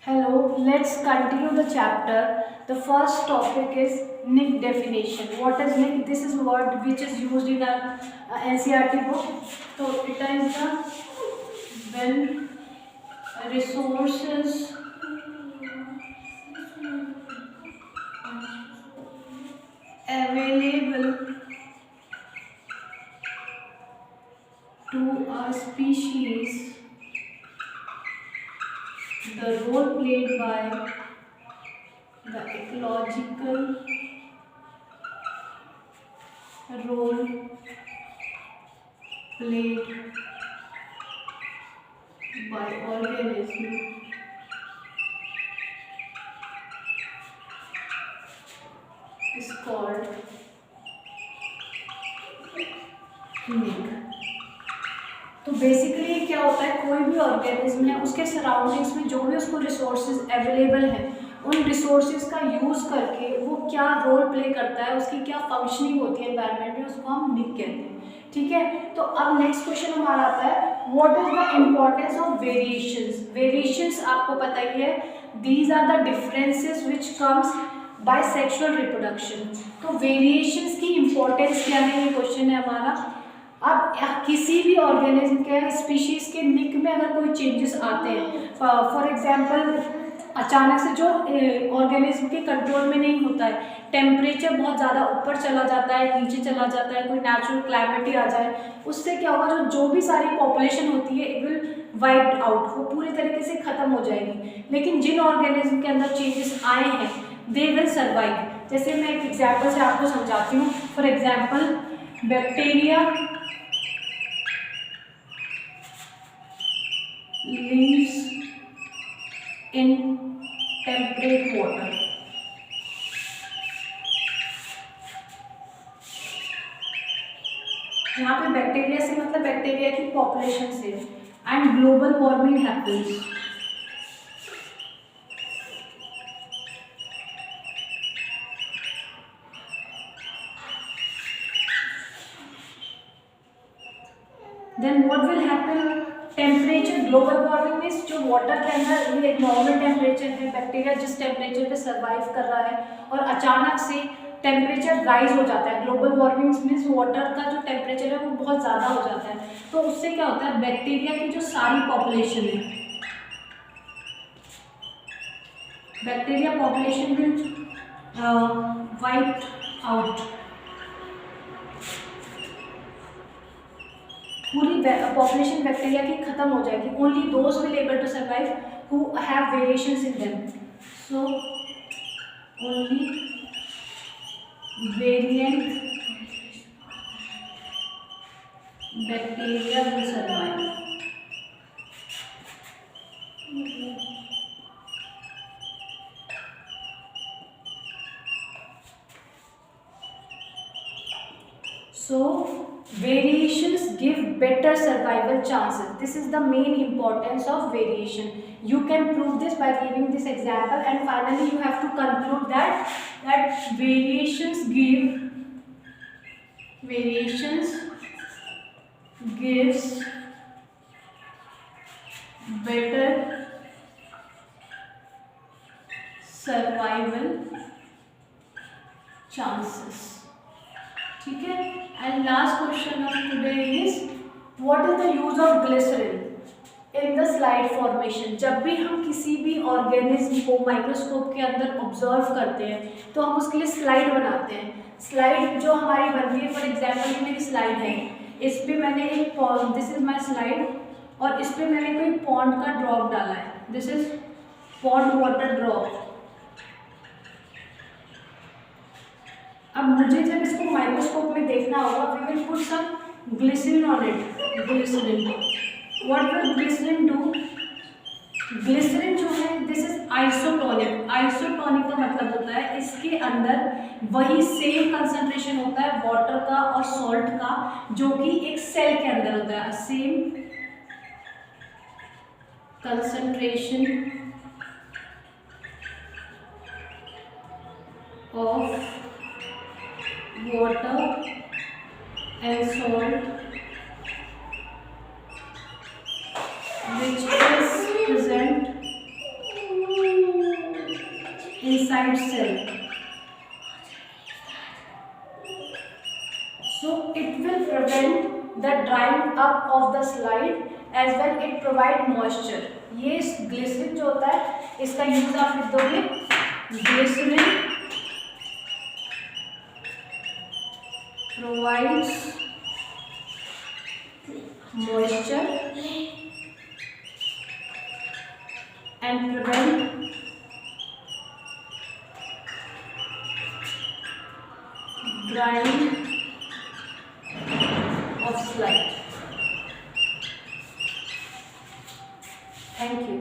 Hello, let's continue the chapter. The first topic is NIC definition. What is NIC? This is word which is used in our NCERT book. So it is the when resources available to a species, the role played by the ecological role played by organism is called निक। तो basically क्या होता है, कोई भी organism है उसके surroundings में जो भी उसको रिसोर्सेज अवेलेबल हैं, उन रिसोर्सेज का यूज़ करके वो क्या रोल प्ले करता है, उसकी क्या फंक्शनिंग होती है एनवायरनमेंट में, उसको हम निक कहते हैं। ठीक है, तो अब नेक्स्ट क्वेश्चन हमारा आता है, what is the importance of variations. Variations आपको पता ही है, these are the differences which comes by sexual reproduction. तो वेरिएशंस की इम्पोर्टेंस क्या है, ये क्वेश्चन है हमारा। अब किसी भी ऑर्गेनिज्म के स्पीशीज के निक में अगर कोई चेंजेस आते हैं, फॉर एग्जांपल अचानक से जो ऑर्गेनिज्म के कंट्रोल में नहीं होता है, टेम्परेचर बहुत ज़्यादा ऊपर चला जाता है, नीचे चला जाता है, कोई नेचुरल क्लाइमेटी आ जाए, उससे क्या होगा, जो भी सारी पॉपुलेशन होती है इट विल वाइप्ड आउट, वो पूरी तरीके से ख़त्म हो जाएगी। लेकिन जिन ऑर्गेनिज्म के अंदर चेंजेस आए हैं दे विल सर्वाइव। जैसे मैं एक एग्जाम्पल से आपको समझाती हूँ। For example bacteria lives in temperate water। यहाँ पे बैक्टीरिया से मतलब बैक्टीरिया की पॉपुलेशन से। And global warming happens. Then what will happen, temperature, global warming में जो वाटर के अंदर ये एक नॉर्मल टेम्परेचर है, बैक्टीरिया जिस टेम्परेचर पे सर्वाइव कर रहा है और अचानक से टेम्परेचर राइज हो जाता है। ग्लोबल वार्मिंग मीन्स वाटर का जो टेम्परेचर है वो बहुत ज़्यादा हो जाता है। तो उससे क्या होता है, बैक्टीरिया की जो सारी पॉपुलेशन है, bacteria population will wipe out. पूरी पॉपुलेशन बैक्टीरिया की खत्म हो जाएगी। Only those will able to survive who have variations in them. So only variant bacteria will survive. So variations give better survival chances. This is the main importance of variation. You can prove this by giving this example, and finally you have to conclude that variations gives better survival chances। ठीक है, and last question of today is what is the use of glycerine in the slide formation. जब भी हम किसी भी organism को microscope के अंदर ऑब्जर्व करते हैं तो हम उसके लिए स्लाइड बनाते हैं। स्लाइड जो हमारी बनती है, फॉर एग्जांपल ये मेरी स्लाइड है, इस पे मैंने एक दिस इज माय स्लाइड और इस पे मैंने कोई पॉन्ड का ड्रॉप डाला है, this is pond water drop. अब मुझे जब इसको माइक्रोस्कोप में देखना होगा, we will put some glycerine on it. Glycerine, what will glycerine do, glycerine जो है दिस इज आइसोटोनिक। आइसोटोनिक का मतलब होता है इसके अंदर वही सेम कंसंट्रेशन होता है वाटर का और सॉल्ट का जो कि एक सेल के अंदर होता है। Same concentration of water and salt which is present inside cell. So it will prevent the drying up of the slide as well. It provide moisture. ये ग्लिसरीन जो होता है इसका यूज आप लिख दोगे, glycerine provides moisture and prevent drying of slide. Thank you.